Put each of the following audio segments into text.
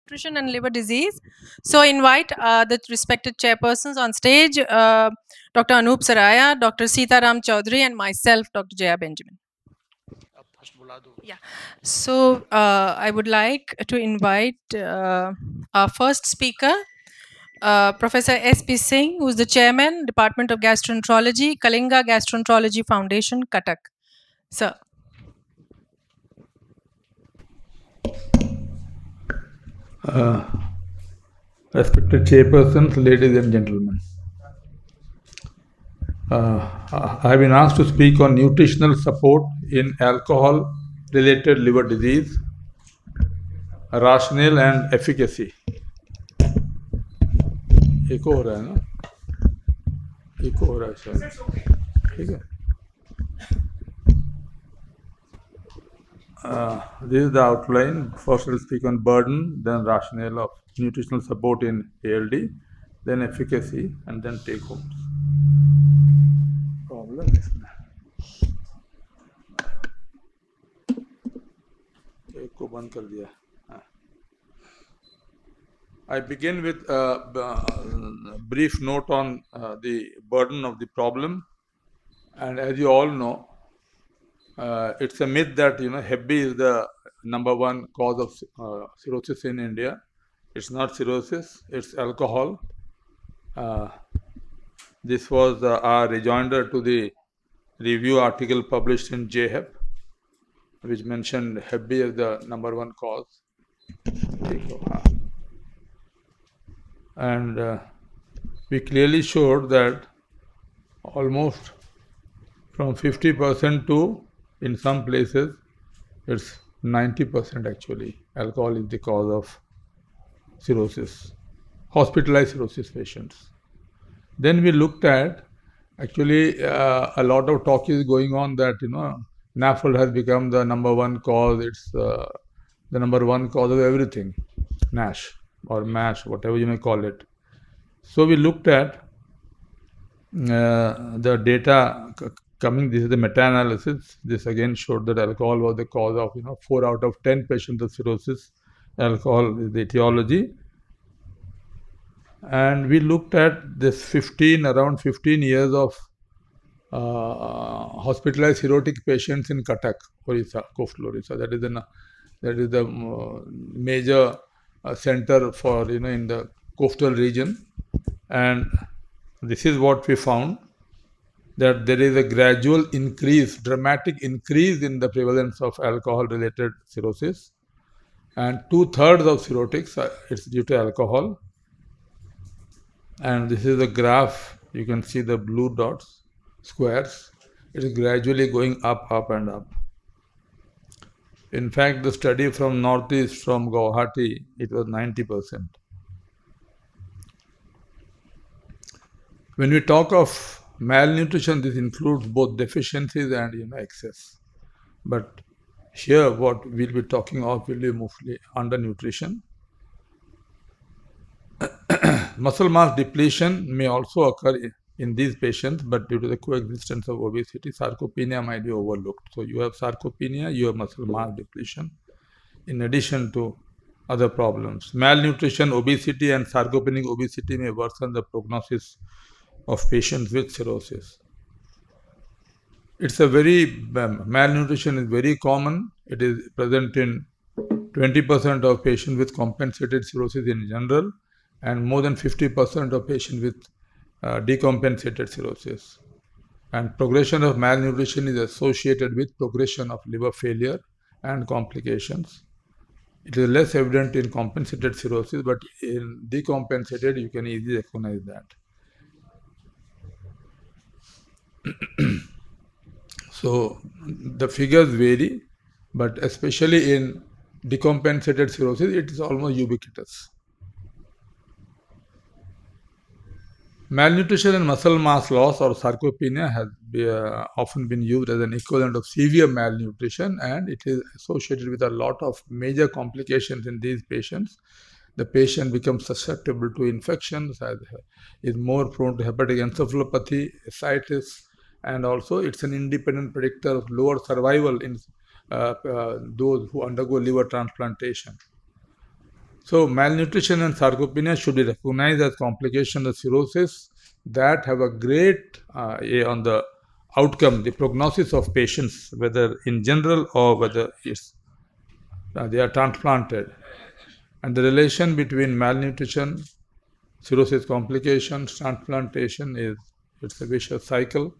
Nutrition and liver disease. So I invite the respected chairpersons on stage, Dr. Anup Saraya, Dr. Sitaram Chaudhary, and myself, Dr. Jaya Benjamin. Yeah. So I would like to invite our first speaker, Professor S.P. Singh, who is the chairman, Department of Gastroenterology, Kalinga Gastroenterology Foundation, Cuttack. Sir. Respected chairpersons, ladies and gentlemen. I have been asked to speak on nutritional support in alcohol-related liver disease, rationale and efficacy. Echo हो रहा है ना? Echo हो रहा है शायद. ठीक है. This is the outline. First, we'll speak on burden, then rationale of nutritional support in ALD, then efficacy, and then take homes. Problem इसमें. एक को बंद कर दिया. I begin with a brief note on the burden of the problem, and as you all know, it's a myth that Hep B is the #1 cause of cirrhosis in India. It's not cirrhosis; it's alcohol. This was our rejoinder to the review article published in JHEP, which mentioned Hep B as the #1 cause. And we clearly showed that almost from 50% to, in some places, it's 90% actually, alcohol is the cause of cirrhosis, hospitalized cirrhosis patients. Then we looked at, actually a lot of talk is going on that, NAFLD has become the #1 cause, it's the #1 cause of everything, NASH or MASH, whatever you may call it. So we looked at the data coming, this is the meta-analysis. This again showed that alcohol was the cause of 4 out of 10 patients of cirrhosis. Alcohol is the etiology. And we looked at this around 15 years of hospitalized cirrhotic patients in Cuttack, Orissa, coastal Orissa. That is the major center for in the coastal region. And this is what we found, that there is a gradual increase, dramatic increase in the prevalence of alcohol-related cirrhosis. And 2/3 of cirrhotics, it's due to alcohol. And this is the graph. You can see the blue dots, squares. It is gradually going up, up and up. In fact, the study from Northeast, from Guwahati, it was 90%. When we talk of malnutrition, this includes both deficiencies and excess. But here, what we'll be talking of will be mostly undernutrition. Muscle mass depletion may also occur in these patients, but due to the coexistence of obesity, sarcopenia might be overlooked. So you have sarcopenia, you have muscle mass depletion, in addition to other problems. Malnutrition, obesity, and sarcopenic obesity may worsen the prognosis of patients with cirrhosis. It's a malnutrition is very common. It is present in 20% of patients with compensated cirrhosis in general, and more than 50% of patients with decompensated cirrhosis. And progression of malnutrition is associated with progression of liver failure and complications. It is less evident in compensated cirrhosis, but in decompensated, you can easily recognize that. So the figures vary, but especially in decompensated cirrhosis, it is almost ubiquitous. Malnutrition and muscle mass loss or sarcopenia has often been used as an equivalent of severe malnutrition, and it is associated with a lot of major complications in these patients. The patient becomes susceptible to infections, is more prone to hepatic encephalopathy, ascites, and also it's an independent predictor of lower survival in those who undergo liver transplantation. So malnutrition and sarcopenia should be recognized as complications of cirrhosis that have a great on the outcome, the prognosis of patients, whether in general or whether they are transplanted. And the relation between malnutrition, cirrhosis complications, transplantation it's a vicious cycle.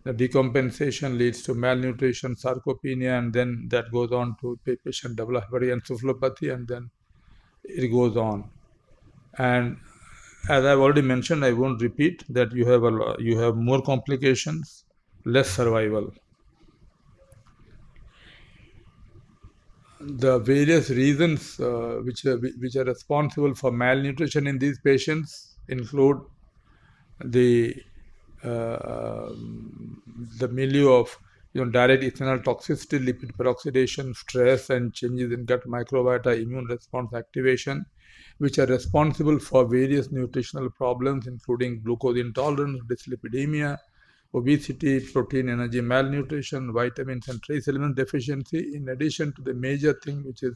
The decompensation leads to malnutrition, sarcopenia, and then that goes on to patient develop encephalopathy, and then it goes on. And as I've already mentioned, I won't repeat that you have more complications, less survival. The various reasons which are responsible for malnutrition in these patients include the uh, the milieu of direct ethanol toxicity, lipid peroxidation, stress, and changes in gut microbiota, immune response activation, which are responsible for various nutritional problems, including glucose intolerance, dyslipidemia, obesity, protein energy malnutrition, vitamins and trace element deficiency, in addition to the major thing, which is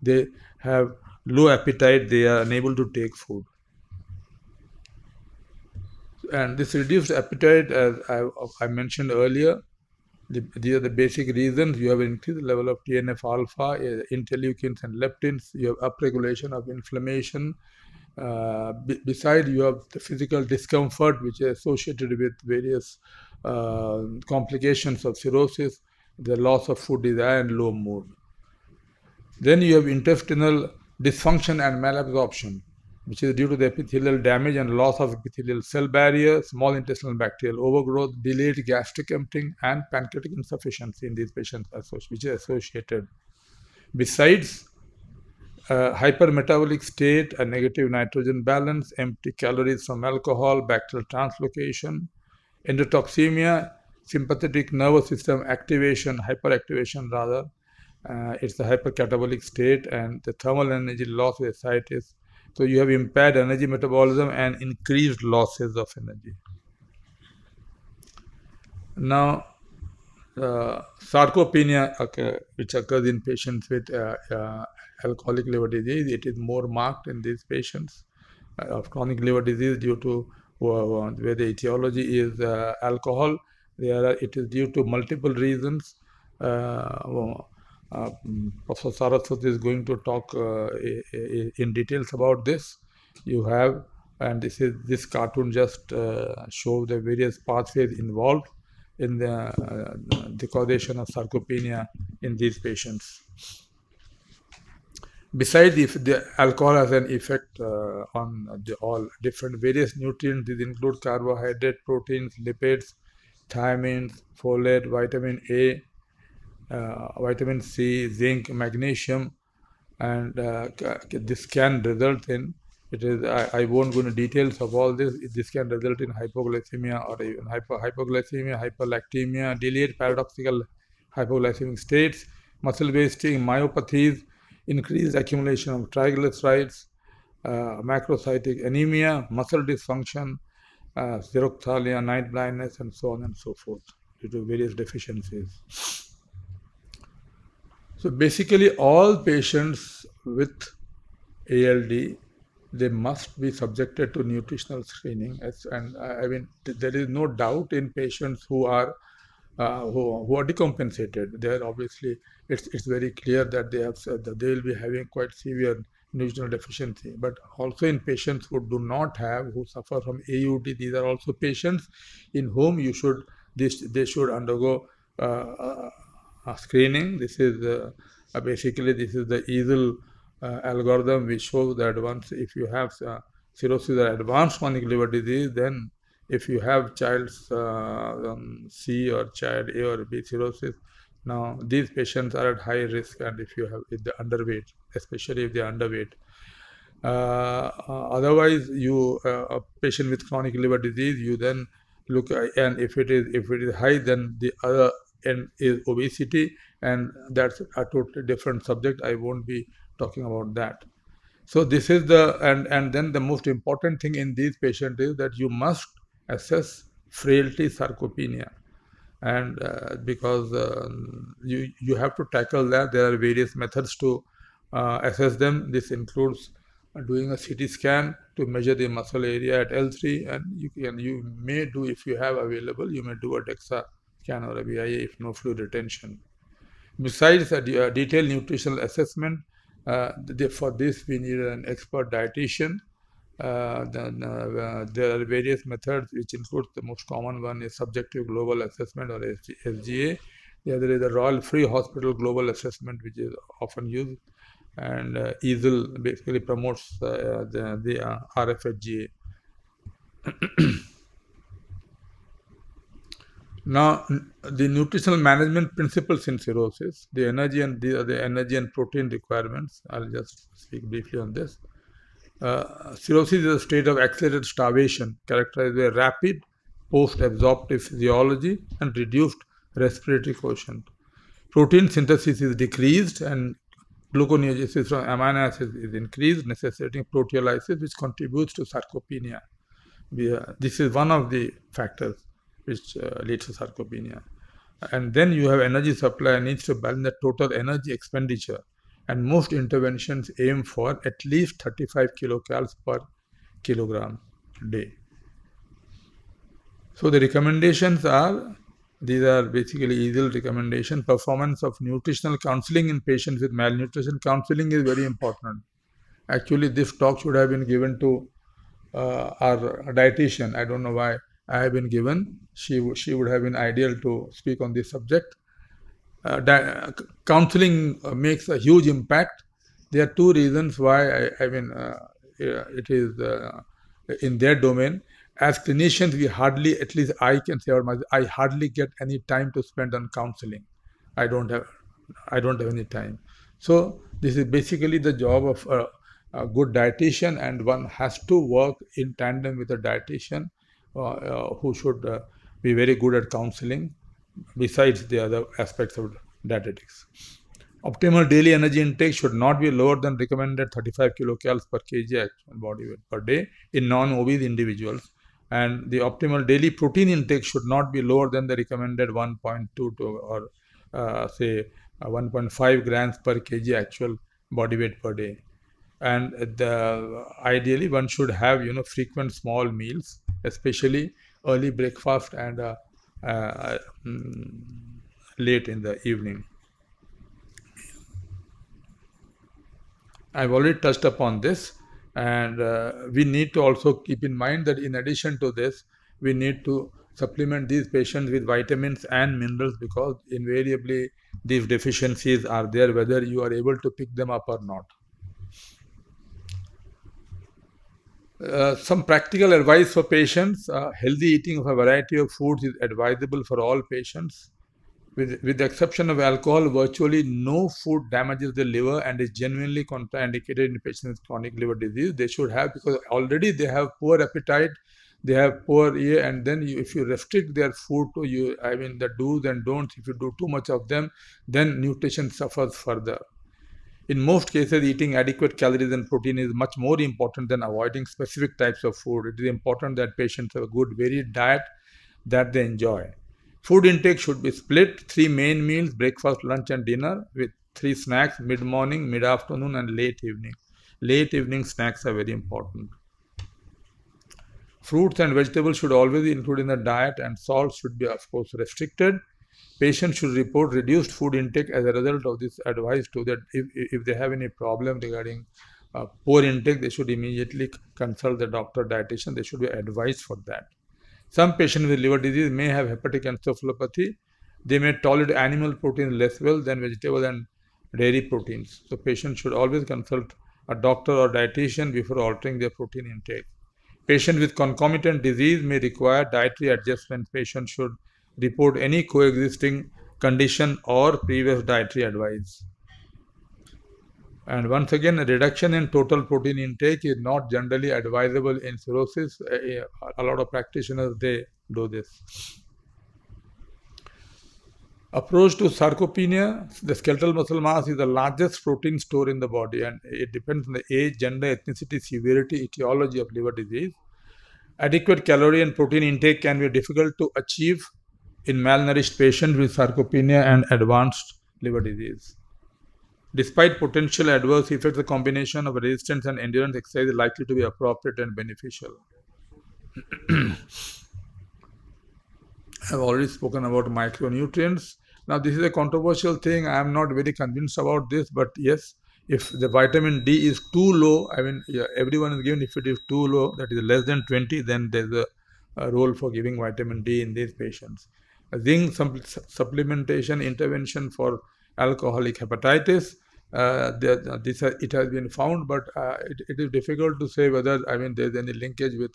they have low appetite, they are unable to take food. And this reduced appetite, as I mentioned earlier, these are the basic reasons. You have increased level of TNF alpha, interleukins and leptins. You have upregulation of inflammation. Besides, you have the physical discomfort, which is associated with various complications of cirrhosis, the loss of food desire and low mood. Then you have intestinal dysfunction and malabsorption, which is due to the epithelial damage and loss of epithelial cell barrier, small intestinal bacterial overgrowth, delayed gastric emptying, and pancreatic insufficiency in these patients, which is associated. Besides, hypermetabolic state, a negative nitrogen balance, empty calories from alcohol, bacterial translocation, endotoxemia, sympathetic nervous system activation, hyperactivation rather. It's the hypercatabolic state, and the thermal energy loss with ascites. So you have impaired energy metabolism and increased losses of energy. Now, sarcopenia, which occurs in patients with alcoholic liver disease, it is more marked in these patients of chronic liver disease due to where the etiology is alcohol. It is due to multiple reasons. Professor Saraswati is going to talk in details about this. You have, and this cartoon just shows the various pathways involved in the causation of sarcopenia in these patients. Besides, if the alcohol has an effect on all different various nutrients, these include carbohydrate, proteins, lipids, thiamines, folate, vitamin A, vitamin C, zinc, magnesium, and this can result in I won't go into details of all this. This can result in hypoglycemia or even hypoglycemia, hyperlactemia, delayed paradoxical hypoglycemic states, muscle wasting, myopathies, increased accumulation of triglycerides, macrocytic anemia, muscle dysfunction, xerophthalia, night blindness, and so on and so forth due to various deficiencies. So basically, all patients with ALD, they must be subjected to nutritional screening. And I mean, there is no doubt in patients who are decompensated. They are obviously, it's very clear that they will be having quite severe nutritional deficiency. But also in patients who do not have, who suffer from AUD, these are also patients in whom they should undergo screening. This is basically this is the INASL algorithm, which shows that once if you have cirrhosis or advanced chronic liver disease, then if you have child's C or child A or B cirrhosis, now these patients are at high risk, and if they're underweight, especially if they're underweight. Otherwise, a patient with chronic liver disease, you then look, and if it is high, then the other end is obesity, and that's a totally different subject. I won't be talking about that. So this is and then the most important thing in these patients is that you must assess frailty sarcopenia, and because you have to tackle that. There are various methods to assess them. This includes doing a CT scan to measure the muscle area at L3, and you may do, if you have available, you may do a DEXA scan or a BIA if no fluid retention. Besides a detailed nutritional assessment, for this we need an expert dietitian. Then there are various methods, which includes the most common one is subjective global assessment or SGA. The other is the Royal Free Hospital Global Assessment, which is often used, and INASL basically promotes the RFSGA. Now, the nutritional management principles in cirrhosis, the energy and protein requirements. I'll just speak briefly on this. Cirrhosis is a state of accelerated starvation characterized by rapid post-absorptive physiology and reduced respiratory quotient. Protein synthesis is decreased and gluconeogenesis from amino acids is increased, necessitating proteolysis, which contributes to sarcopenia. This is one of the factors which leads to sarcopenia. And then you have energy supply needs to balance the total energy expenditure. And most interventions aim for at least 35 kilocalories per kilogram a day. So the recommendations are, these are basically INASL recommendation. Performance of nutritional counseling in patients with malnutrition. Counseling is very important. Actually, this talk should have been given to our dietitian. I don't know why I have been given. She would have been ideal to speak on this subject. Counseling makes a huge impact. There are two reasons why it is in their domain. As clinicians, we hardly, at least I can say, I hardly get any time to spend on counseling. I don't have any time. So this is basically the job of a good dietitian, and one has to work in tandem with a dietitian who should be very good at counseling, besides the other aspects of dietetics. Optimal daily energy intake should not be lower than recommended 35 kilocalories per kg actual body weight per day in non-obese individuals. And the optimal daily protein intake should not be lower than the recommended 1.2 to or say 1.5 grams per kg actual body weight per day. And ideally one should have frequent small meals, especially early breakfast and late in the evening. I've already touched upon this, and we need to also keep in mind that in addition to this, we need to supplement these patients with vitamins and minerals, because invariably these deficiencies are there whether you are able to pick them up or not. Some practical advice for patients. Healthy eating of a variety of foods is advisable for all patients. With the exception of alcohol, virtually no food damages the liver and is genuinely contraindicated in patients with chronic liver disease. They should have, because already they have poor appetite, they have poor ear, and then if you restrict their food to the do's and don'ts, if you do too much of them, then nutrition suffers further. In most cases, eating adequate calories and protein is much more important than avoiding specific types of food. It is important that patients have a good varied diet that they enjoy. Food intake should be split: 3 main meals, breakfast, lunch and dinner, with 3 snacks, mid-morning, mid-afternoon and late evening. Late evening snacks are very important. Fruits and vegetables should always be included in the diet, and salt should be, of course, restricted. Patients should report reduced food intake as a result of this advice to that. If they have any problem regarding poor intake, they should immediately consult the doctor, dietitian. They should be advised for that. Some patients with liver disease may have hepatic encephalopathy. They may tolerate animal proteins less well than vegetable and dairy proteins. So patients should always consult a doctor or dietitian before altering their protein intake. Patients with concomitant disease may require dietary adjustments. Patients should report any coexisting condition or previous dietary advice. And once again, a reduction in total protein intake is not generally advisable in cirrhosis. A lot of practitioners, they do this. Approach to sarcopenia. The skeletal muscle mass is the largest protein store in the body, and it depends on the age, gender, ethnicity, severity, etiology of liver disease. Adequate calorie and protein intake can be difficult to achieve in malnourished patients with sarcopenia and advanced liver disease. Despite potential adverse effects, the combination of resistance and endurance exercise is likely to be appropriate and beneficial. I've already spoken about micronutrients. Now, this is a controversial thing. I am not very convinced about this, but yes, if the vitamin D is too low, I mean, yeah, everyone is given. If it is too low, that is less than 20, then there's a role for giving vitamin D in these patients. Zinc supplementation intervention for alcoholic hepatitis. It has been found, but it is difficult to say whether, I mean, there's any linkage with,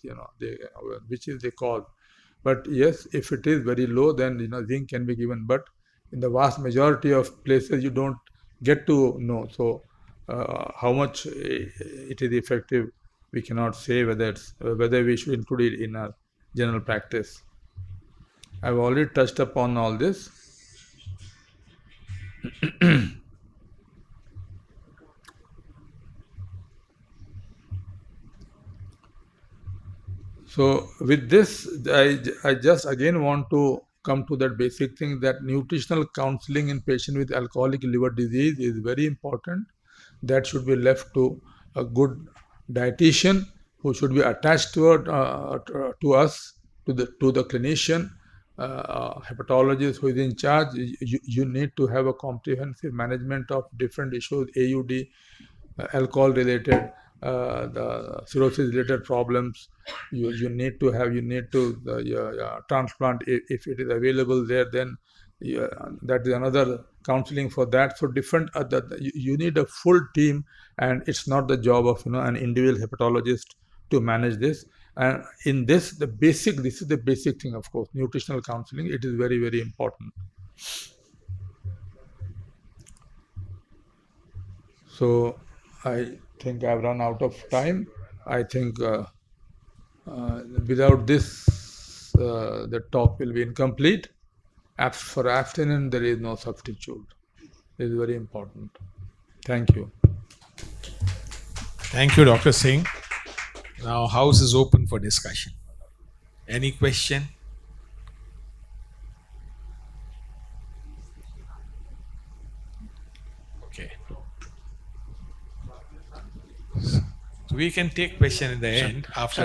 which is the cause. But yes, if it is very low, then zinc can be given. But in the vast majority of places, you don't get to know. So how much it is effective, we cannot say whether we should include it in our general practice. I've already touched upon all this. So with this, I just again want to come to that basic thing, that nutritional counseling in patient with alcoholic liver disease is very important. That should be left to a good dietitian who should be attached to us, to the clinician, hepatologist who is in charge. You need to have a comprehensive management of different issues, AUD, alcohol related, the cirrhosis related problems. You need to transplant if it is available there. Then that is another counseling for that. So different, you need a full team, and it's not the job of an individual hepatologist to manage this. And in this is the basic thing, of course, nutritional counseling. It is very, very important. So I think I've run out of time. I think without this, the talk will be incomplete. For abstinence, there is no substitute. It is very important. Thank you. Thank you, Dr. Singh. Now, house is open for discussion. Any question? Okay. So we can take question in the end after.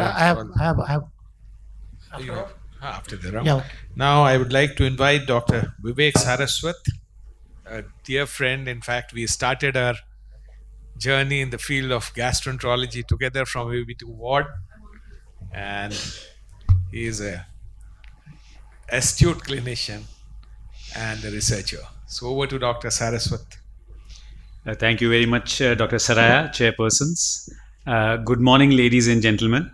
After the round. Yeah. Now, I would like to invite Dr. Vivek Saraswat, a dear friend. In fact, we started our journey in the field of gastroenterology together from VB2 ward, and he is a astute clinician and a researcher. So over to Dr. Saraswat. Thank you very much, Dr. Saraya, chairpersons. Good morning, ladies and gentlemen.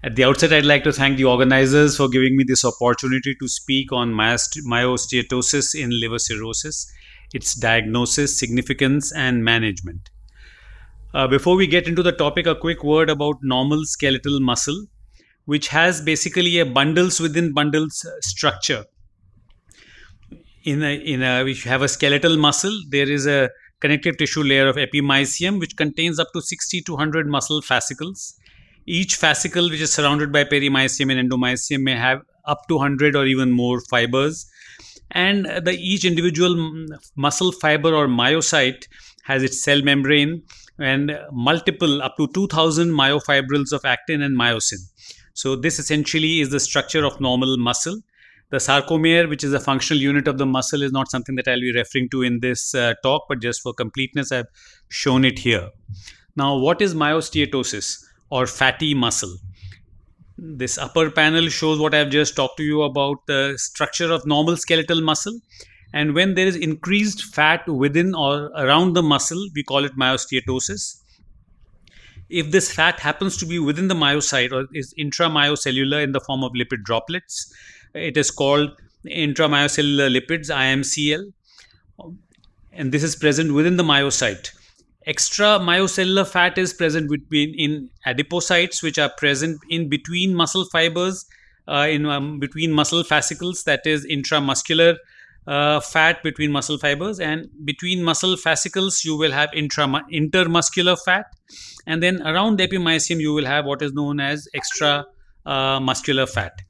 At the outset, I'd like to thank the organizers for giving me this opportunity to speak on myosteatosis in liver cirrhosis, its diagnosis, significance, and management. Before we get into the topic, a quick word about normal skeletal muscle, which has basically a bundles within bundles structure. If you have a skeletal muscle, there is a connective tissue layer of epimysium, which contains up to 60 to 100 muscle fascicles. Each fascicle, which is surrounded by perimysium and endomysium, may have up to 100 or even more fibers. And each individual muscle fiber or myocyte has its cell membrane and multiple, up to 2000 myofibrils of actin and myosin. So this essentially is the structure of normal muscle. The sarcomere, which is a functional unit of the muscle, is not something that I'll be referring to in this talk, but just for completeness, I've shown it here. Now, what is myosteatosis or fatty muscle? This upper panel shows what I've just talked to you about, the structure of normal skeletal muscle. And when there is increased fat within or around the muscle, we call it myosteatosis. If this fat happens to be within the myocyte or is intramyocellular in the form of lipid droplets, it is called intramyocellular lipids, IMCL. And this is present within the myocyte. Extramyocellular fat is present in adipocytes, which are present in between muscle fibers, between muscle fascicles, that is intramuscular fat between muscle fibers, and between muscle fascicles you will have intermuscular fat, and then around the epimysium you will have what is known as extramuscular fat.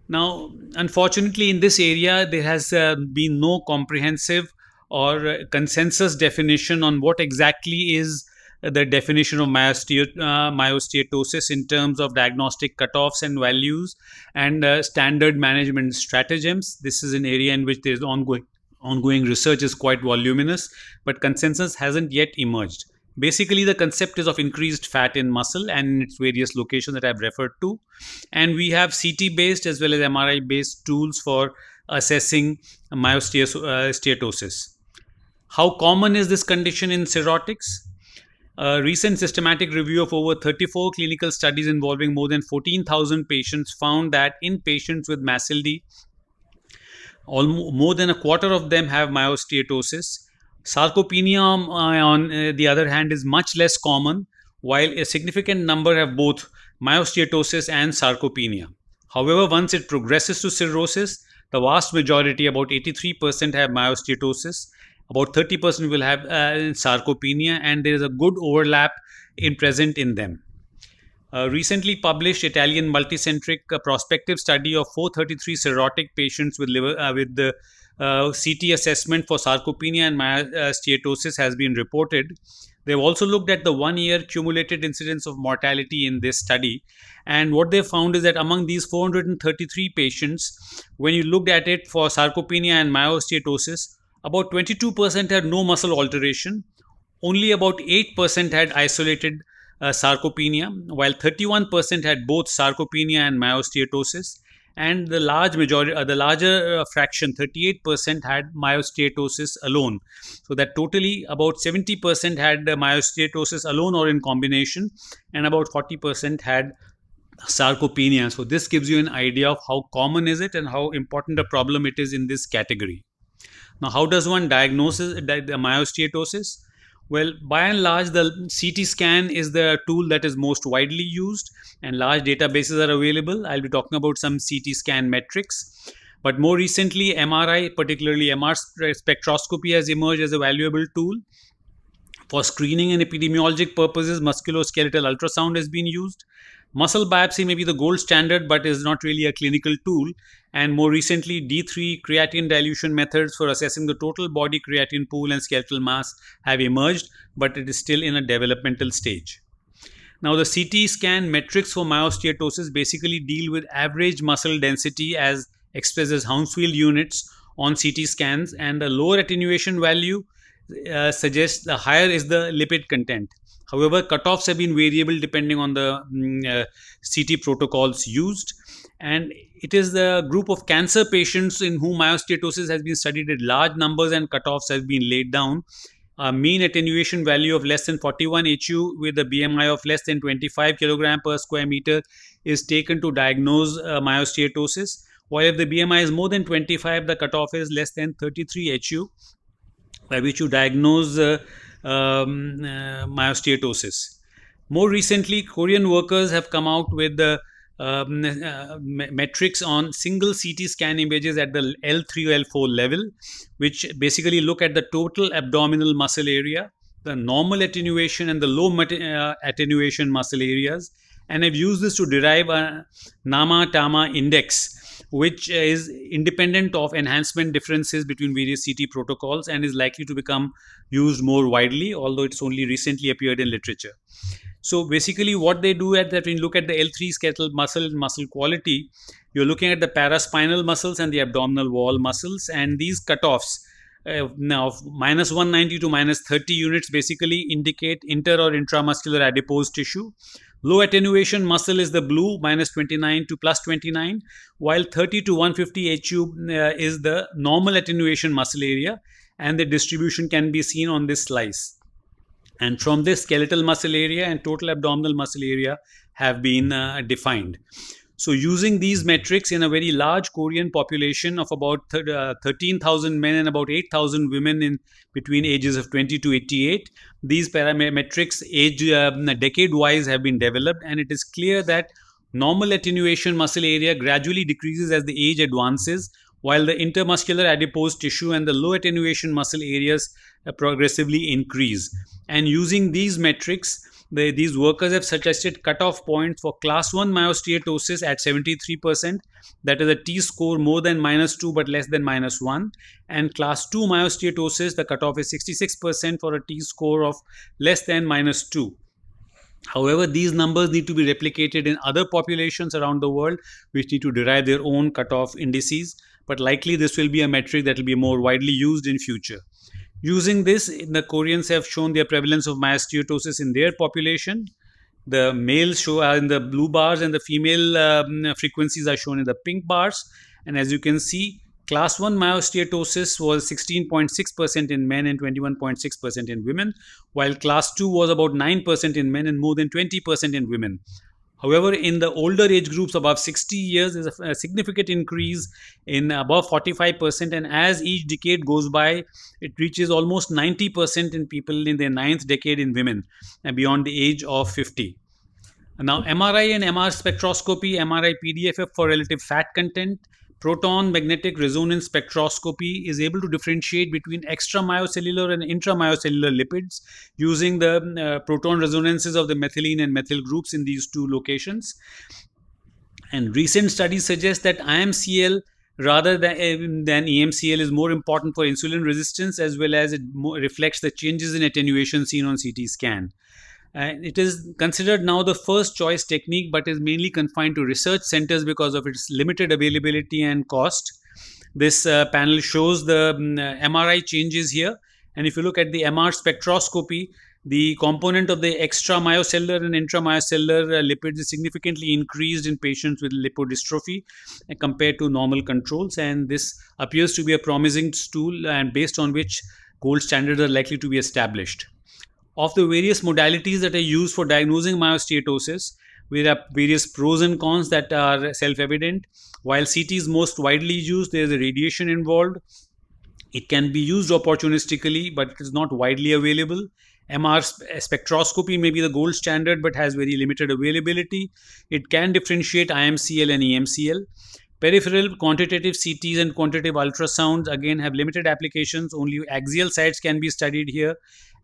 Now, unfortunately, in this area there has been no comprehensive or consensus definition on what exactly is the definition of myosteatosis in terms of diagnostic cutoffs and values and standard management stratagems. This is an area in which there is ongoing research is quite voluminous, but consensus hasn't yet emerged. Basically, the concept is of increased fat in muscle and in its various locations that I've referred to. And we have CT-based as well as MRI-based tools for assessing myosteatosis. How common is this condition in cirrhotics? A recent systematic review of over 34 clinical studies involving more than 14,000 patients found that in patients with MASLD, more than a quarter of them have myosteatosis. Sarcopenia, on the other hand, is much less common, while a significant number have both myosteatosis and sarcopenia. However, once it progresses to cirrhosis, the vast majority, about 83%, have myosteatosis, about 30% will have sarcopenia, and there is a good overlap present in them. Recently published Italian multicentric prospective study of 433 cirrhotic patients with the CT assessment for sarcopenia and myosteatosis has been reported. They've also looked at the 1-year cumulated incidence of mortality in this study. And what they found is that among these 433 patients, when you looked at it for sarcopenia and myosteatosis, about 22% had no muscle alteration. Only about 8% had isolated sarcopenia, while 31% had both sarcopenia and myosteatosis. And the larger fraction, 38%, had myosteatosis alone. So that totally about 70% had myosteatosis alone or in combination, and about 40% had sarcopenia. So this gives you an idea of how common is it and how important a problem it is in this category. Now, how does one diagnose the myosteatosis? Well, by and large, the CT scan is the tool that is most widely used, and large databases are available. I'll be talking about some CT scan metrics. But more recently, MRI, particularly MR spectroscopy, has emerged as a valuable tool. For screening and epidemiologic purposes, musculoskeletal ultrasound has been used. Muscle biopsy may be the gold standard, but is not really a clinical tool. And more recently, D3 creatine dilution methods for assessing the total body creatine pool and skeletal mass have emerged, but it is still in a developmental stage. Now, the CT scan metrics for myosteatosis basically deal with average muscle density as expressed as Hounsfield units on CT scans, and the lower attenuation value suggests the higher is the lipid content. However, cutoffs have been variable depending on the CT protocols used, and it is the group of cancer patients in whom myosteatosis has been studied at large numbers and cutoffs have been laid down. A mean attenuation value of less than 41 HU with a BMI of less than 25 kg per square meter is taken to diagnose myosteatosis, while if the BMI is more than 25, the cutoff is less than 33 HU, by which you diagnose myosteatosis. More recently, Korean workers have come out with the metrics on single CT scan images at the L3 or L4 level, which basically look at the total abdominal muscle area, the normal attenuation and the low attenuation muscle areas, and I've used this to derive a NAMA-TAMA index, which is independent of enhancement differences between various CT protocols and is likely to become used more widely, although it's only recently appeared in literature. So basically what they do at that, when you look at the L3 skeletal muscle and muscle quality, you're looking at the paraspinal muscles and the abdominal wall muscles, and these cutoffs now minus 190 to minus 30 units basically indicate inter or intramuscular adipose tissue. Low attenuation muscle is the blue, minus 29 to plus 29, while 30 to 150 HU is the normal attenuation muscle area, and the distribution can be seen on this slice. And from this, skeletal muscle area and total abdominal muscle area have been defined. So using these metrics in a very large Korean population of about 13,000 men and about 8,000 women in between ages of 20 to 88, these parametrics decade-wise have been developed, and it is clear that normal attenuation muscle area gradually decreases as the age advances, while the intermuscular adipose tissue and the low attenuation muscle areas progressively increase. And using these metrics, these workers have suggested cutoff points for class 1 myosteatosis at 73%, that is a t-score more than -2 but less than -1, and class 2 myosteatosis, the cutoff is 66% for a t-score of less than -2. However, these numbers need to be replicated in other populations around the world, which need to derive their own cutoff indices, but likely this will be a metric that will be more widely used in future. Using this, the Koreans have shown their prevalence of myosteatosis in their population. The males show are in the blue bars and the female frequencies are shown in the pink bars. And as you can see, class 1 myosteatosis was 16.6% in men and 21.6% in women, while class 2 was about 9% in men and more than 20% in women. However, in the older age groups above 60 years, there is a significant increase in above 45%, and as each decade goes by, it reaches almost 90% in people in their 9th decade in women and beyond the age of 50. Now, MRI and MR spectroscopy, MRI PDFF for relative fat content, proton magnetic resonance spectroscopy is able to differentiate between extramyocellular and intramyocellular lipids using the proton resonances of the methylene and methyl groups in these two locations. And recent studies suggest that IMCL rather than EMCL is more important for insulin resistance, as well as it reflects the changes in attenuation seen on CT scan. It is considered now the first choice technique, but is mainly confined to research centers because of its limited availability and cost. This panel shows the MRI changes here. And if you look at the MR spectroscopy, the component of the extramyocellular and intramyocellular lipids is significantly increased in patients with lipodystrophy compared to normal controls. And this appears to be a promising tool, and based on which gold standards are likely to be established. Of the various modalities that are used for diagnosing myosteatosis, there are various pros and cons that are self-evident. While CT is most widely used, there is a radiation involved. It can be used opportunistically, but it is not widely available. MR spectroscopy may be the gold standard, but has very limited availability. It can differentiate IMCL and EMCL. Peripheral quantitative CTs and quantitative ultrasounds again have limited applications. Only axial sites can be studied here,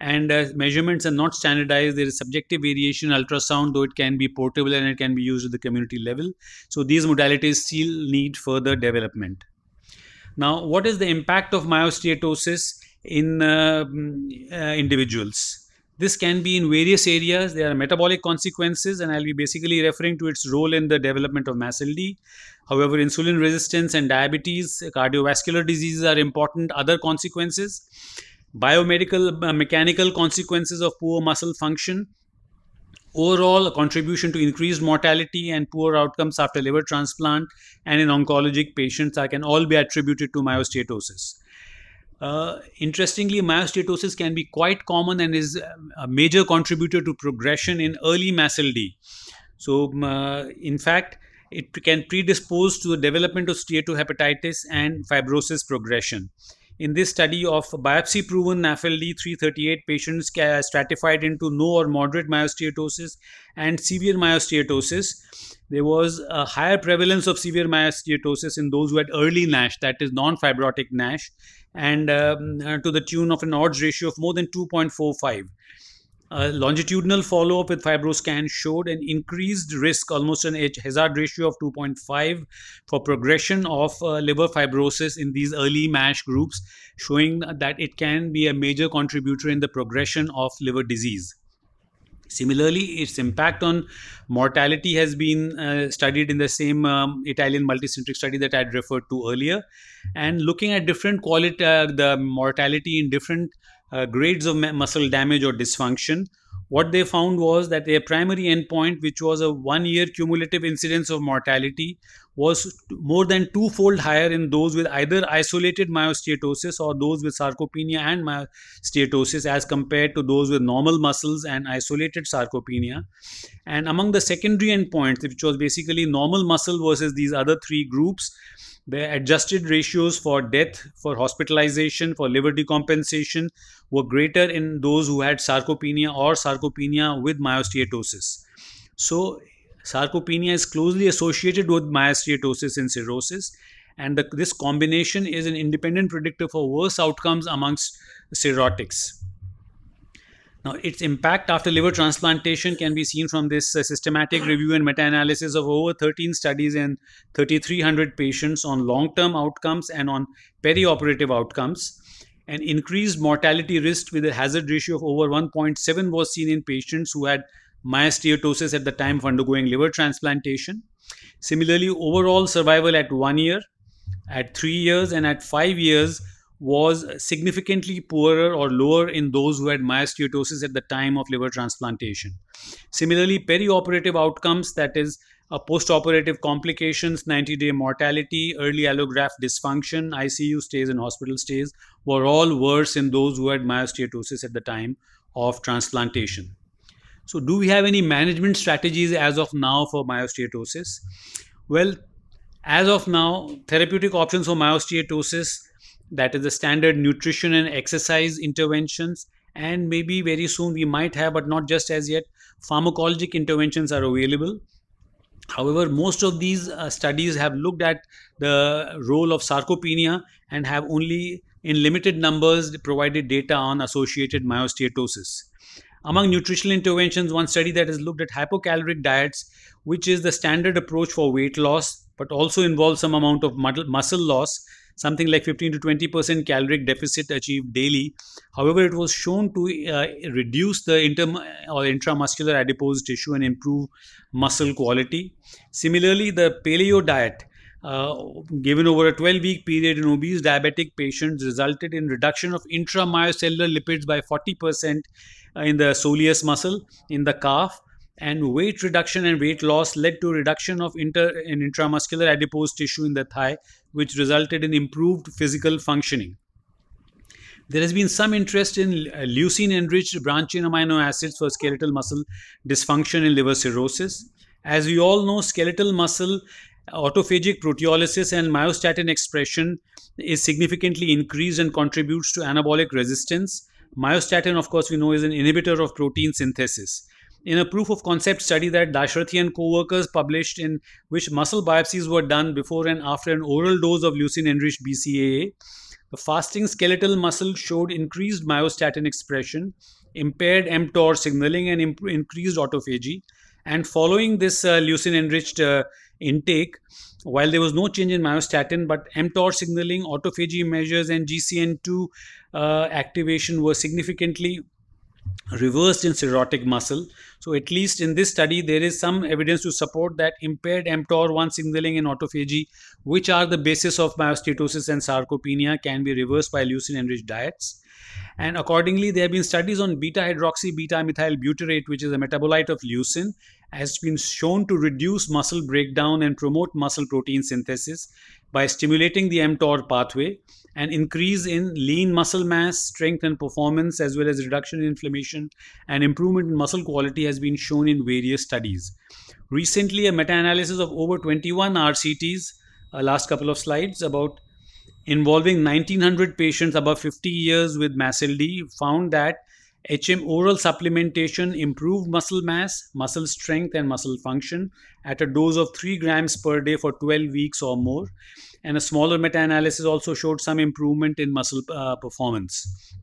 and measurements are not standardized. There is subjective variation in ultrasound, though it can be portable and it can be used at the community level. So these modalities still need further development. Now, what is the impact of myosteatosis in individuals? This can be in various areas. There are metabolic consequences, and I'll be basically referring to its role in the development of MASLD. However, insulin resistance and diabetes, cardiovascular diseases are important other consequences. Biomedical, mechanical consequences of poor muscle function. Overall, a contribution to increased mortality and poor outcomes after liver transplant and in oncologic patients can all be attributed to myosteatosis. Interestingly, myosteatosis can be quite common and is a major contributor to progression in early MASLD. So, in fact, it can predispose to the development of steatohepatitis and fibrosis progression. In this study of biopsy-proven NAFLD, 338 patients stratified into no or moderate myosteatosis and severe myosteatosis. There was a higher prevalence of severe myosteatosis in those who had early NASH, that is non-fibrotic NASH, and to the tune of an odds ratio of more than 2.45. Longitudinal follow-up with FibroScan showed an increased risk, almost an hazard ratio of 2.5 for progression of liver fibrosis in these early MASH groups, showing that it can be a major contributor in the progression of liver disease. Similarly, its impact on mortality has been studied in the same Italian multicentric study that I had referred to earlier. And looking at different quality, the mortality in different grades of muscle damage or dysfunction, what they found was that their primary endpoint, which was a 1-year cumulative incidence of mortality, was more than twofold higher in those with either isolated myosteatosis or those with sarcopenia and myosteatosis as compared to those with normal muscles and isolated sarcopenia. And among the secondary endpoints, which was basically normal muscle versus these other three groups, the adjusted ratios for death, for hospitalization, for liver decompensation were greater in those who had sarcopenia or sarcopenia with myosteatosis. So, sarcopenia is closely associated with myosteatosis and cirrhosis, and this combination is an independent predictor for worse outcomes amongst cirrhotics. Now, its impact after liver transplantation can be seen from this systematic review and meta-analysis of over 13 studies in 3,300 patients on long-term outcomes and on perioperative outcomes. An increased mortality risk with a hazard ratio of over 1.7 was seen in patients who had myelofibrosis at the time of undergoing liver transplantation. Similarly, overall survival at 1 year, at 3 years, and at 5 years was significantly poorer or lower in those who had myelofibrosis at the time of liver transplantation. Similarly, perioperative outcomes, that is, post-operative complications, 90-day mortality, early allograft dysfunction, ICU stays and hospital stays, were all worse in those who had myelofibrosis at the time of transplantation. So, do we have any management strategies as of now for myelofibrosis? Well, as of now, therapeutic options for myelofibrosis, that is the standard nutrition and exercise interventions, and maybe very soon we might have, but not just as yet, pharmacologic interventions are available. However, most of these studies have looked at the role of sarcopenia and have only in limited numbers provided data on associated myelofibrosis. Among nutritional interventions, one study that has looked at hypocaloric diets, which is the standard approach for weight loss, but also involves some amount of muscle loss, something like 15 to 20% caloric deficit achieved daily. However, it was shown to reduce the intramuscular adipose tissue and improve muscle quality. Similarly, the paleo diet given over a 12-week period in obese diabetic patients resulted in reduction of intramyocellular lipids by 40% in the soleus muscle in the calf, and weight reduction and weight loss led to reduction of intramuscular adipose tissue in the thigh, which resulted in improved physical functioning. There has been some interest in leucine-enriched branched-chain amino acids for skeletal muscle dysfunction in liver cirrhosis. As we all know, skeletal muscle autophagic proteolysis and myostatin expression is significantly increased and contributes to anabolic resistance. Myostatin, of course, we know is an inhibitor of protein synthesis. In a proof of concept study that Dashrathi and co-workers published, in which muscle biopsies were done before and after an oral dose of leucine-enriched BCAA, the fasting skeletal muscle showed increased myostatin expression, impaired mTOR signaling, and increased autophagy. And following this leucine-enriched intake, while there was no change in myostatin, but mTOR signaling, autophagy measures, and GCN2 activation were significantly reversed in cirrhotic muscle. So at least in this study, there is some evidence to support that impaired mTOR1 signaling and autophagy, which are the basis of myelofibrosis and sarcopenia, can be reversed by leucine-enriched diets. And accordingly, there have been studies on beta-hydroxy beta-methyl butyrate, which is a metabolite of leucine, has been shown to reduce muscle breakdown and promote muscle protein synthesis by stimulating the mTOR pathway. An increase in lean muscle mass, strength and performance, as well as reduction in inflammation and improvement in muscle quality has been shown in various studies. Recently, a meta-analysis of over 21 RCTs, last couple of slides, involving 1900 patients above 50 years with MASLD, found that HM oral supplementation improved muscle mass, muscle strength, and muscle function at a dose of 3 grams per day for 12 weeks or more. And a smaller meta-analysis also showed some improvement in muscle performance.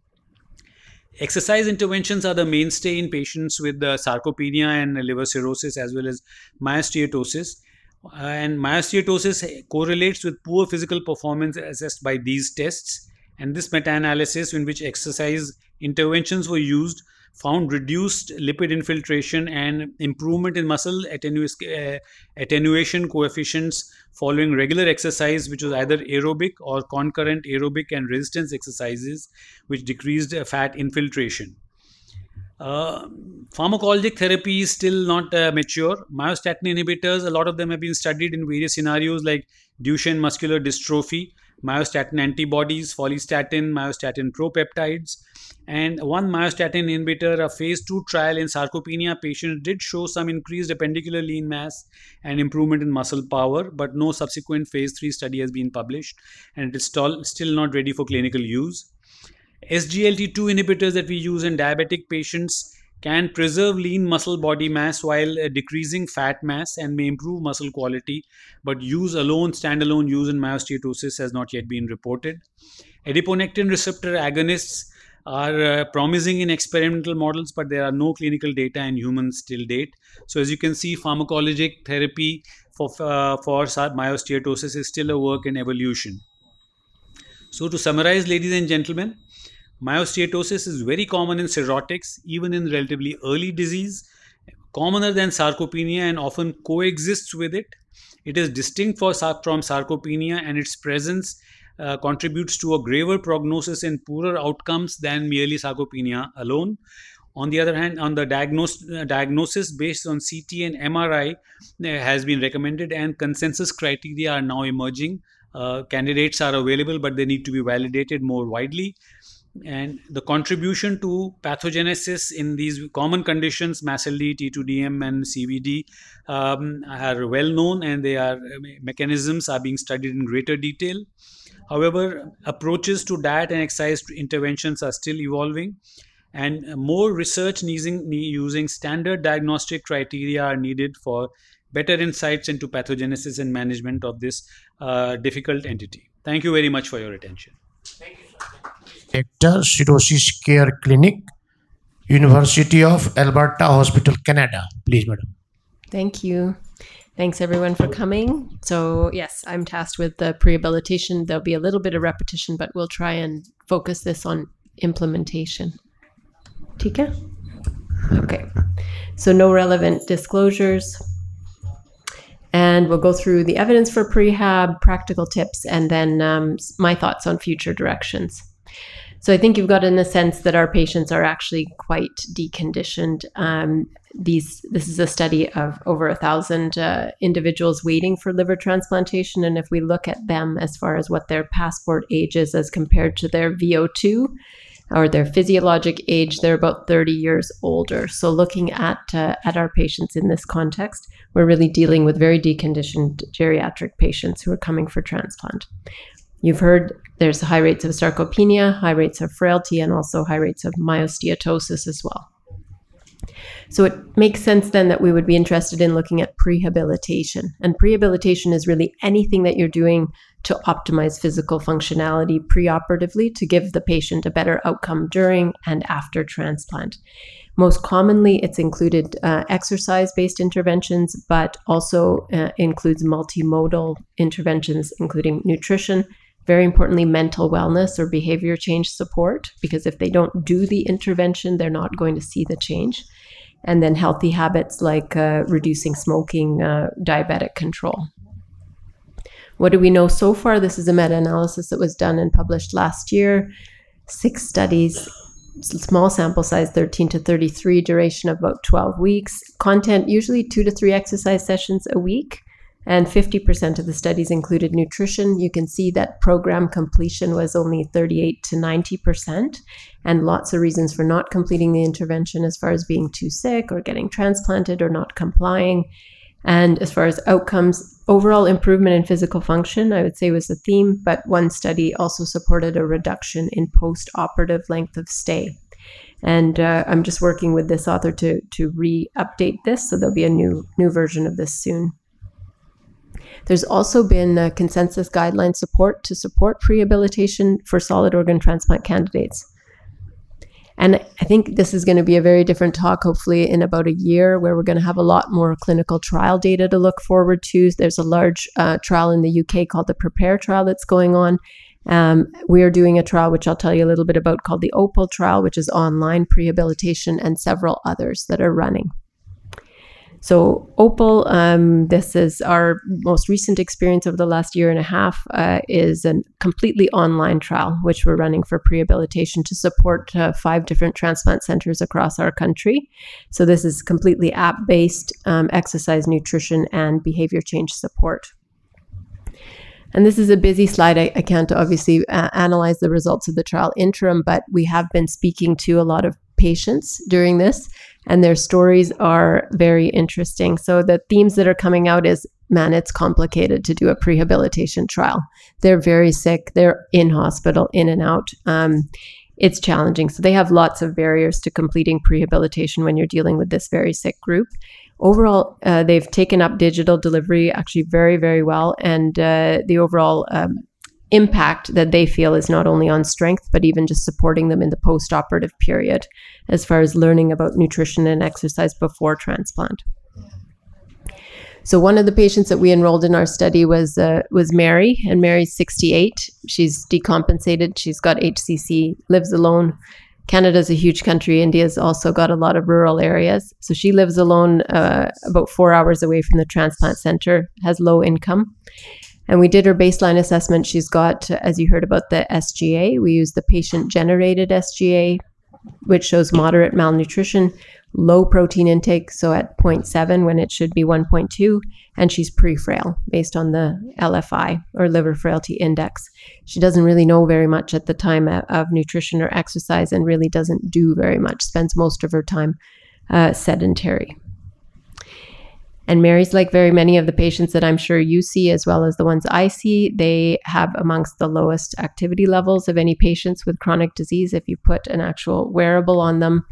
Exercise interventions are the mainstay in patients with sarcopenia and liver cirrhosis, as well as myelofibrosis. And myelofibrosis correlates with poor physical performance assessed by these tests. And this meta-analysis, in which exercise interventions were used, found reduced lipid infiltration and improvement in muscle attenuation coefficients following regular exercise, which was either aerobic or concurrent aerobic and resistance exercises, which decreased fat infiltration. Pharmacologic therapy is still not mature. Myostatin inhibitors, a lot of them have been studied in various scenarios like Duchenne muscular dystrophy, myostatin antibodies, follistatin, myostatin propeptides. And one myostatin inhibitor, a phase 2 trial in sarcopenia patients, did show some increased appendicular lean mass and improvement in muscle power, but no subsequent phase 3 study has been published, and it is still not ready for clinical use. SGLT2 inhibitors that we use in diabetic patients can preserve lean muscle body mass while decreasing fat mass and may improve muscle quality, but standalone use in myelofibrosis has not yet been reported. Adiponectin receptor agonists are promising in experimental models, but there are no clinical data in humans till date. So as you can see, pharmacologic therapy for myosteatosis is still a work in evolution. So to summarize, ladies and gentlemen, myosteatosis is very common in cirrhotics, even in relatively early disease, commoner than sarcopenia and often coexists with it. It is distinct from sarcopenia, and its presence contributes to a graver prognosis and poorer outcomes than merely sarcopenia alone. On the other hand, on the diagnosis based on CT and MRI has been recommended, and consensus criteria are now emerging. Candidates are available, but they need to be validated more widely. And the contribution to pathogenesis in these common conditions, MASLD, T2DM, and CVD, are well known, and mechanisms are being studied in greater detail. However, approaches to diet and exercise interventions are still evolving, and more research using standard diagnostic criteria are needed for better insights into pathogenesis and management of this difficult entity. Thank you very much for your attention. Director, Cirrhosis Care Clinic, University of Alberta Hospital, Canada. Please, madam. Thank you. Thanks everyone for coming. So yes, I'm tasked with the prehabilitation. There'll be a little bit of repetition, but we'll try and focus this on implementation. Tika? Okay. So no relevant disclosures. And we'll go through the evidence for prehab, practical tips, and then my thoughts on future directions. So I think you've gotten a sense that our patients are actually quite deconditioned. This is a study of over 1,000 individuals waiting for liver transplantation. And if we look at them as far as what their passport age is as compared to their VO2 or their physiologic age, they're about 30 years older. So looking at our patients in this context, we're really dealing with very deconditioned geriatric patients who are coming for transplant. You've heard there's high rates of sarcopenia, high rates of frailty, and also high rates of myosteatosis as well. So it makes sense then that we would be interested in looking at prehabilitation. And prehabilitation is really anything that you're doing to optimize physical functionality preoperatively to give the patient a better outcome during and after transplant. Most commonly, it's included exercise-based interventions, but also includes multimodal interventions, including nutrition, very importantly, mental wellness or behavior change support, because if they don't do the intervention, they're not going to see the change. And then healthy habits like reducing smoking, diabetic control. What do we know so far? This is a meta-analysis that was done and published last year. 6 studies, small sample size, 13 to 33, duration of about 12 weeks. Content, usually 2 to 3 exercise sessions a week. And 50% of the studies included nutrition. You can see that program completion was only 38 to 90%, and lots of reasons for not completing the intervention as far as being too sick or getting transplanted or not complying. And as far as outcomes, overall improvement in physical function, I would say, was the theme, but one study also supported a reduction in post-operative length of stay. And I'm just working with this author to re-update this, so there'll be a new version of this soon. There's also been consensus guideline support to support prehabilitation for solid organ transplant candidates. And I think this is going to be a very different talk, hopefully in about a year, where we're going to have a lot more clinical trial data to look forward to. There's a large trial in the UK called the PREPARE trial that's going on. We are doing a trial, which I'll tell you a little bit about, called the OPAL trial, which is online prehabilitation, and several others that are running. So OPAL, this is our most recent experience over the last year and a half, is a completely online trial, which we're running for prehabilitation to support 5 different transplant centers across our country. So this is completely app-based exercise, nutrition, and behavior change support. And this is a busy slide. I can't obviously analyze the results of the trial interim, but we have been speaking to a lot of patients during this, and their stories are very interesting. So the themes that are coming out is, man, it's complicated to do a prehabilitation trial. They're very sick. They're in hospital, in and out. It's challenging. So they have lots of barriers to completing prehabilitation when you're dealing with this very sick group. Overall, they've taken up digital delivery actually very, very well. And the overall impact that they feel is not only on strength, but even just supporting them in the post-operative period as far as learning about nutrition and exercise before transplant. So one of the patients that we enrolled in our study was Mary, and Mary's 68. She's decompensated. She's got HCC, lives alone. Canada's a huge country. India's also got a lot of rural areas. So she lives alone about 4 hours away from the transplant center, has low income. And we did her baseline assessment. She's got, as you heard about the SGA, we used the patient-generated SGA, which shows moderate malnutrition, low protein intake, so at 0.7 when it should be 1.2, and she's pre-frail based on the LFI, or liver frailty index. She doesn't really know very much at the time of nutrition or exercise, and really doesn't do very much, spends most of her time sedentary. And Mary's like very many of the patients that I'm sure you see, as well as the ones I see, they have amongst the lowest activity levels of any patients with chronic disease if you put an actual wearable on them.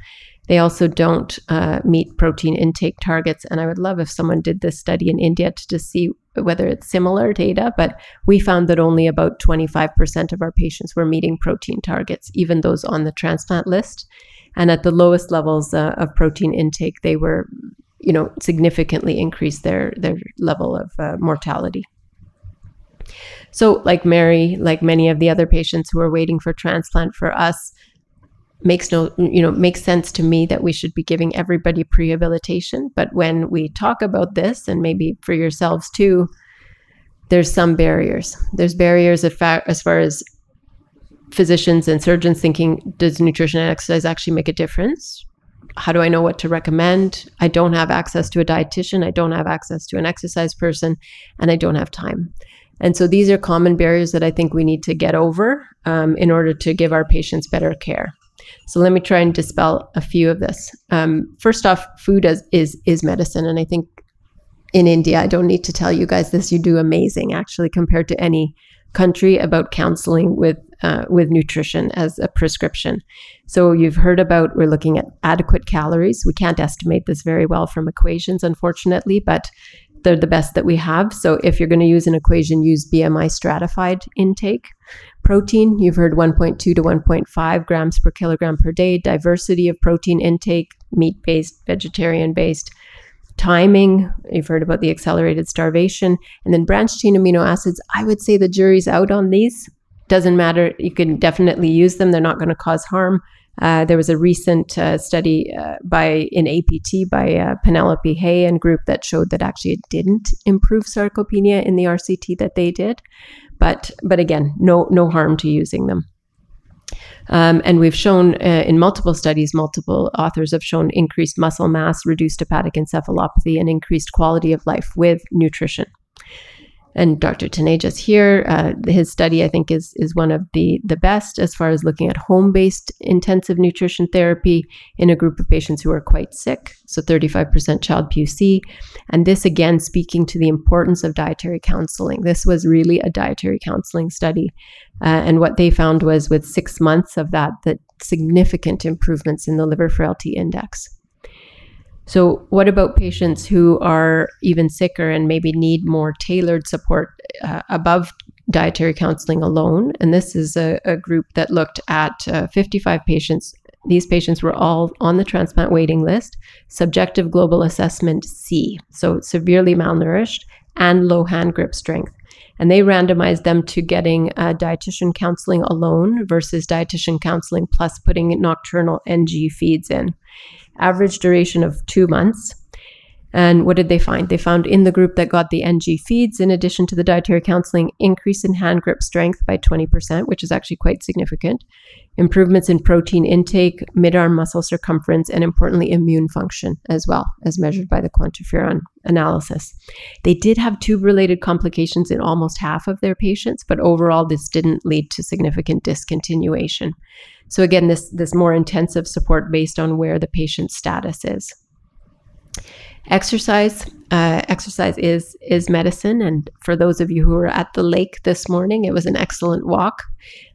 They also don't meet protein intake targets. And I would love if someone did this study in India to just see whether it's similar data, but we found that only about 25% of our patients were meeting protein targets, even those on the transplant list. And at the lowest levels of protein intake, they were, significantly increased their level of mortality. So like Mary, like many of the other patients who are waiting for transplant, for us, makes sense to me that we should be giving everybody prehabilitation. But when we talk about this, and maybe for yourselves too, there's some barriers. There's barriers as far as physicians and surgeons thinking, does nutrition and exercise actually make a difference? How do I know what to recommend? I don't have access to a dietitian. I don't have access to an exercise person, and I don't have time. And so these are common barriers that I think we need to get over in order to give our patients better care. So let me try and dispel a few of this. First off, food is medicine. And I think in India, I don't need to tell you guys this, you do amazing actually compared to any country about counseling with nutrition as a prescription. So you've heard about, we're looking at adequate calories. We can't estimate this very well from equations, unfortunately, but they're the best that we have. So if you're going to use an equation, use BMI stratified intake. Protein, you've heard 1.2 to 1.5 grams per kilogram per day. Diversity of protein intake, meat-based, vegetarian-based. Timing, you've heard about the accelerated starvation. And then branched chain amino acids, I would say the jury's out on these. Doesn't matter. You can definitely use them. They're not going to cause harm. There was a recent study in APT by Penelope Hay and group that showed that actually it didn't improve sarcopenia in the RCT that they did. But again, no harm to using them. And we've shown in multiple studies, multiple authors have shown increased muscle mass, reduced hepatic encephalopathy, and increased quality of life with nutrition. And Dr. Taneja's here. His study, I think, is one of the best as far as looking at home-based intensive nutrition therapy in a group of patients who are quite sick, so 35% child PUC. And this, again, speaking to the importance of dietary counseling. This was really a dietary counseling study. And what they found was with 6 months of that significant improvements in the liver frailty index. So what about patients who are even sicker and maybe need more tailored support above dietary counseling alone? And this is a group that looked at 55 patients. These patients were all on the transplant waiting list, subjective global assessment C, so severely malnourished and low hand grip strength. And they randomized them to getting dietitian counseling alone versus dietitian counseling plus putting nocturnal NG feeds in. Average duration of 2 months. And what did they find? They found in the group that got the NG feeds, in addition to the dietary counseling, increase in hand grip strength by 20%, which is actually quite significant. Improvements in protein intake, mid-arm muscle circumference, and importantly, immune function as well, as measured by the quantiferon analysis. They did have tube-related complications in almost half of their patients, but overall, this didn't lead to significant discontinuation. So again, this more intensive support based on where the patient's status is. Exercise is medicine, and for those of you who were at the lake this morning, it was an excellent walk.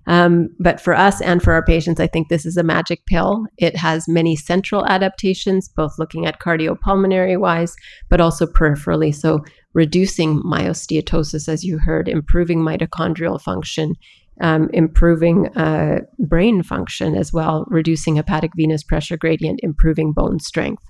But for us and for our patients, I think this is a magic pill. It has many central adaptations, both looking at cardiopulmonary wise, but also peripherally. So reducing myosteatosis, as you heard, improving mitochondrial function, improving brain function as well, reducing hepatic venous pressure gradient, improving bone strength.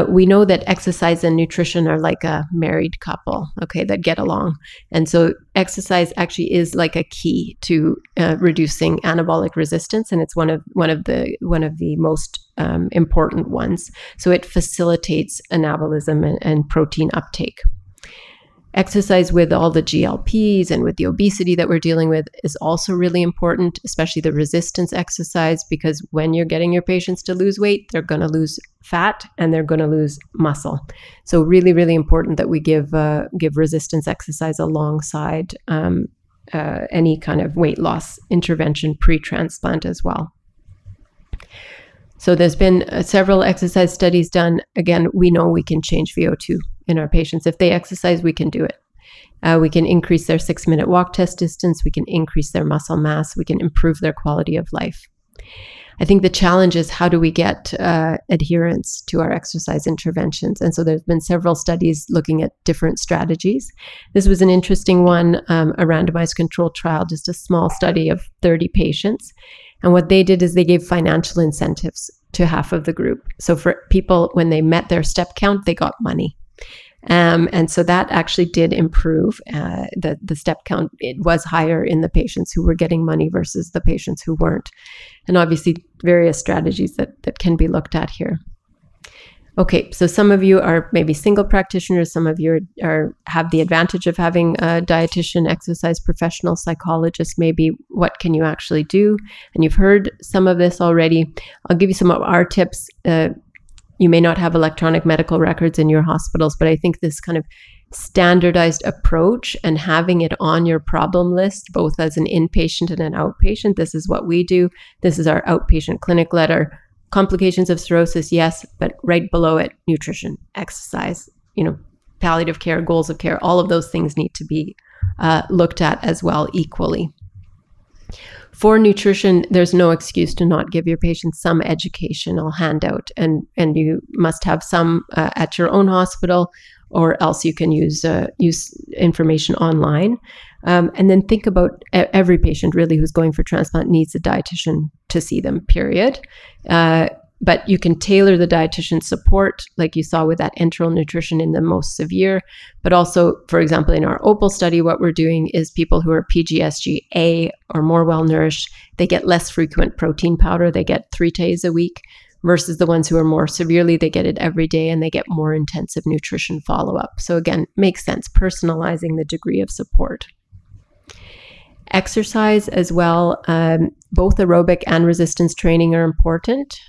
We know that exercise and nutrition are like a married couple, okay, that get along. And so exercise actually is like a key to reducing anabolic resistance, and it's one of the most important ones. So it facilitates anabolism and protein uptake. Exercise with all the GLPs and with the obesity that we're dealing with is also really important, especially the resistance exercise, because when you're getting your patients to lose weight, they're going to lose fat and they're going to lose muscle. So really, really important that we give resistance exercise alongside any kind of weight loss intervention pre-transplant as well. So there's been several exercise studies done. Again, we know we can change VO2 in our patients. If they exercise, we can do it. We can increase their 6-minute walk test distance. We can increase their muscle mass. We can improve their quality of life. I think the challenge is, how do we get adherence to our exercise interventions? And so there's been several studies looking at different strategies. This was an interesting one, a randomized controlled trial, just a small study of 30 patients. And what they did is they gave financial incentives to half of the group. So for people, when they met their step count, they got money. And so that actually did improve the step count. It was higher in the patients who were getting money versus the patients who weren't. And obviously various strategies that can be looked at here. Okay, so some of you are maybe single practitioners. Some of you have the advantage of having a dietitian, exercise professional, psychologist. Maybe what can you actually do? And you've heard some of this already. I'll give you some of our tips. You may not have electronic medical records in your hospitals, but I think this kind of standardized approach and having it on your problem list, both as an inpatient and an outpatient, this is what we do. This is our outpatient clinic letter. Complications of cirrhosis, yes, but right below it, nutrition, exercise, palliative care, goals of care, all of those things need to be looked at as well equally. For nutrition, there's no excuse to not give your patients some educational handout, and you must have some at your own hospital, or else you can use information online. And then think about every patient really who's going for transplant needs a dietitian to see them, period. But you can tailor the dietitian support, like you saw with that enteral nutrition in the most severe. But also, for example, in our OPAL study, what we're doing is people who are PGSG-A or more well-nourished, they get less frequent protein powder. They get 3 days a week, versus the ones who are more severely, they get it every day and they get more intensive nutrition follow-up. So again, makes sense, personalizing the degree of support. Exercise as well, both aerobic and resistance training are important.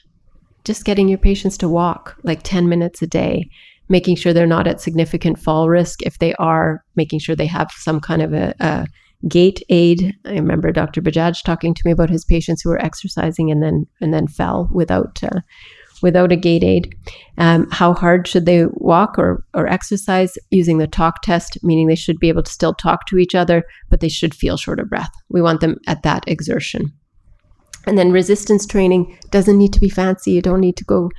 Just getting your patients to walk like 10 minutes a day, making sure they're not at significant fall risk. If they are, making sure they have some kind of a gait aid. I remember Dr. Bajaj talking to me about his patients who were exercising and then fell without a gait aid. How hard should they walk or exercise? Using the talk test, meaning they should be able to still talk to each other, but they should feel short of breath. We want them at that exertion. And then resistance training doesn't need to be fancy. The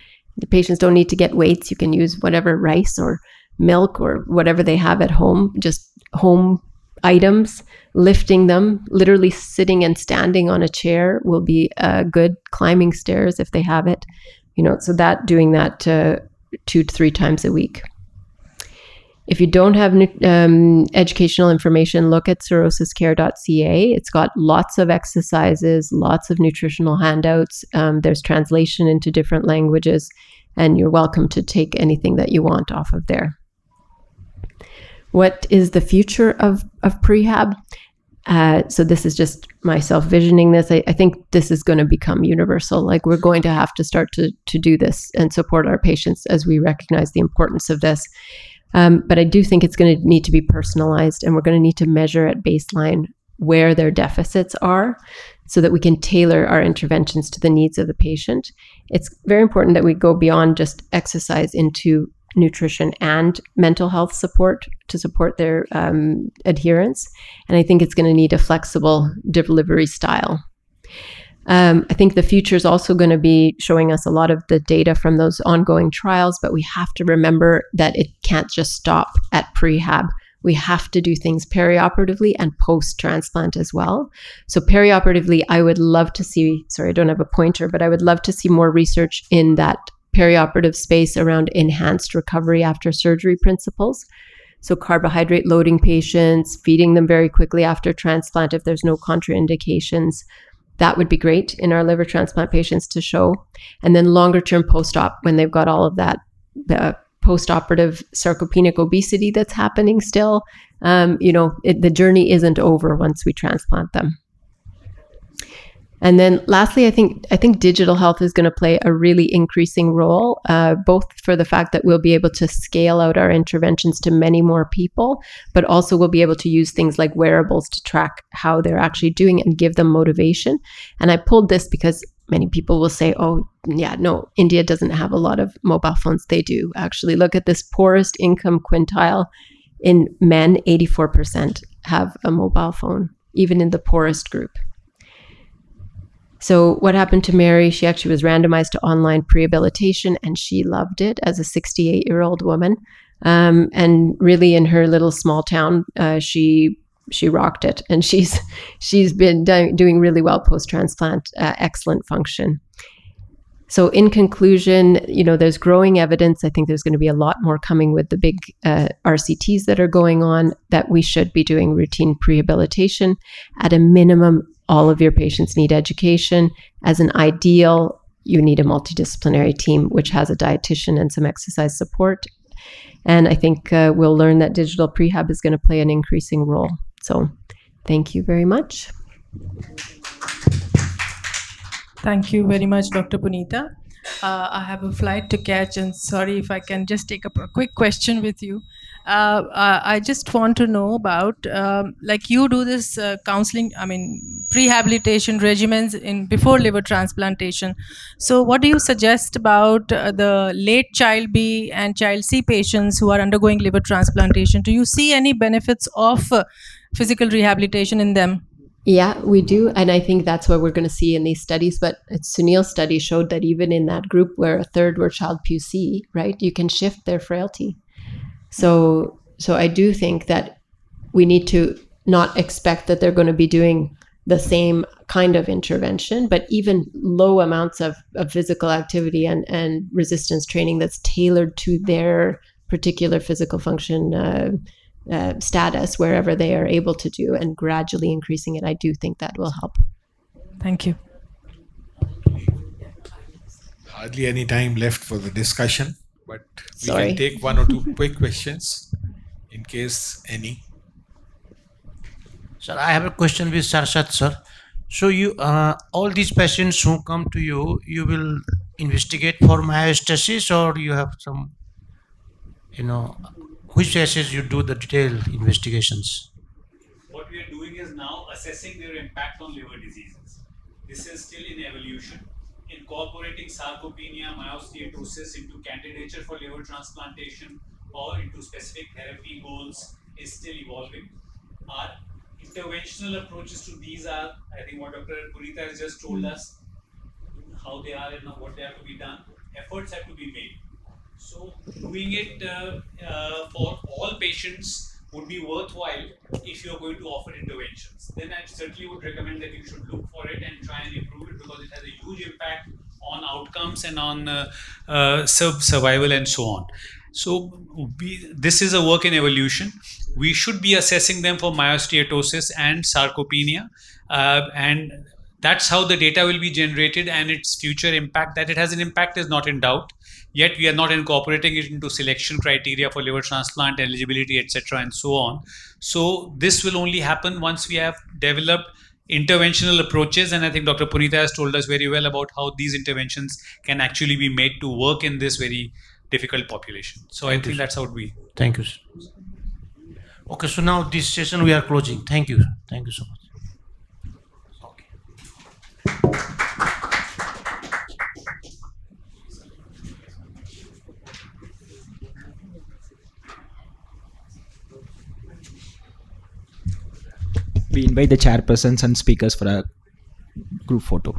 patients don't need to get weights. You can use whatever rice or milk or whatever they have at home, just home items. Lifting them, literally sitting and standing on a chair will be good. Climbing stairs if they have it. So doing that 2 to 3 times a week. If you don't have educational information, look at cirrhosiscare.ca. It's got lots of exercises, lots of nutritional handouts. There's translation into different languages, and you're welcome to take anything that you want off of there. What is the future of prehab? So this is just myself visioning this. I think this is going to become universal. Like, we're going to have to start to do this and support our patients as we recognize the importance of this. But I do think it's going to need to be personalized, and we're going to need to measure at baseline where their deficits are so that we can tailor our interventions to the needs of the patient. It's very important that we go beyond just exercise into nutrition and mental health support to support their adherence. And I think it's going to need a flexible delivery style. I think the future is also going to be showing us a lot of the data from those ongoing trials, but we have to remember that it can't just stop at prehab. We have to do things perioperatively and post-transplant as well. So perioperatively, I would love to see, sorry, I don't have a pointer, but I would love to see more research in that perioperative space around enhanced recovery after surgery principles. So carbohydrate loading patients, feeding them very quickly after transplant if there's no contraindications. That would be great in our liver transplant patients to show. And then longer term post-op, when they've got all of that post-operative sarcopenic obesity that's happening still, the journey isn't over once we transplant them. And then lastly, I think digital health is going to play a really increasing role, both for the fact that we'll be able to scale out our interventions to many more people, but also we'll be able to use things like wearables to track how they're actually doing and give them motivation. And I pulled this because many people will say, oh, yeah, no, India doesn't have a lot of mobile phones. They do. Actually, look at this poorest income quintile. In men, 84% have a mobile phone, even in the poorest group. So what happened to Mary? She actually was randomized to online prehabilitation, and she loved it as a 68-year-old woman. And really, in her little small town, she rocked it, and she's been doing really well post-transplant, excellent function. So in conclusion, there's growing evidence. I think there's going to be a lot more coming with the big RCTs that are going on, that we should be doing routine prehabilitation. At a minimum, all of your patients need education. As an ideal, you need a multidisciplinary team, which has a dietitian and some exercise support. And I think we'll learn that digital prehab is going to play an increasing role. So thank you very much. Thank you very much, Dr. Punita. I have a flight to catch, and sorry if I can just take up a quick question with you. I just want to know about, like you do this counseling, prehabilitation regimens before liver transplantation. So what do you suggest about the late child B and child C patients who are undergoing liver transplantation? Do you see any benefits of physical rehabilitation in them? Yeah, we do. And I think that's what we're going to see in these studies. But Sunil's study showed that even in that group where a third were child Pu-C, right, you can shift their frailty. So I do think that we need to not expect that they're going to be doing the same kind of intervention, but even low amounts of physical activity and resistance training that's tailored to their particular physical function status wherever they are able to do, and gradually increasing it. I do think that will help. Thank you. Hardly any time left for the discussion, but we Sorry. can take one or two quick questions in case any. Sir, I have a question with Sarsat, sir. So you, all these patients who come to you, you will investigate for myostasis, or you have some, which cases you do the detailed investigations? What we are doing is now assessing their impact on liver diseases. This is still in evolution. Incorporating sarcopenia, myosteatosis into candidature for liver transplantation or into specific therapy goals is still evolving. Our interventional approaches to these are, I think what Dr. Punita has just told us, how they are and what they have to be done. Efforts have to be made. So doing it for all patients would be worthwhile if you're going to offer interventions. Then I certainly would recommend that you should look for it and try and improve it, because it has a huge impact on outcomes and on survival and so on. So this is a work in evolution. We should be assessing them for myosteatosis and sarcopenia, and that's how the data will be generated, and its future impact, that it has an impact, is not in doubt. Yet we are not incorporating it into selection criteria for liver transplant eligibility, etc., and so on. So this will only happen once we have developed interventional approaches, and I think Dr. Punita has told us very well about how these interventions can actually be made to work in this very difficult population. So I think that's how we. Thank you, sir. Okay, so now this session we are closing. Thank you. Thank you so much. we invite the chairpersons and speakers for a group photo.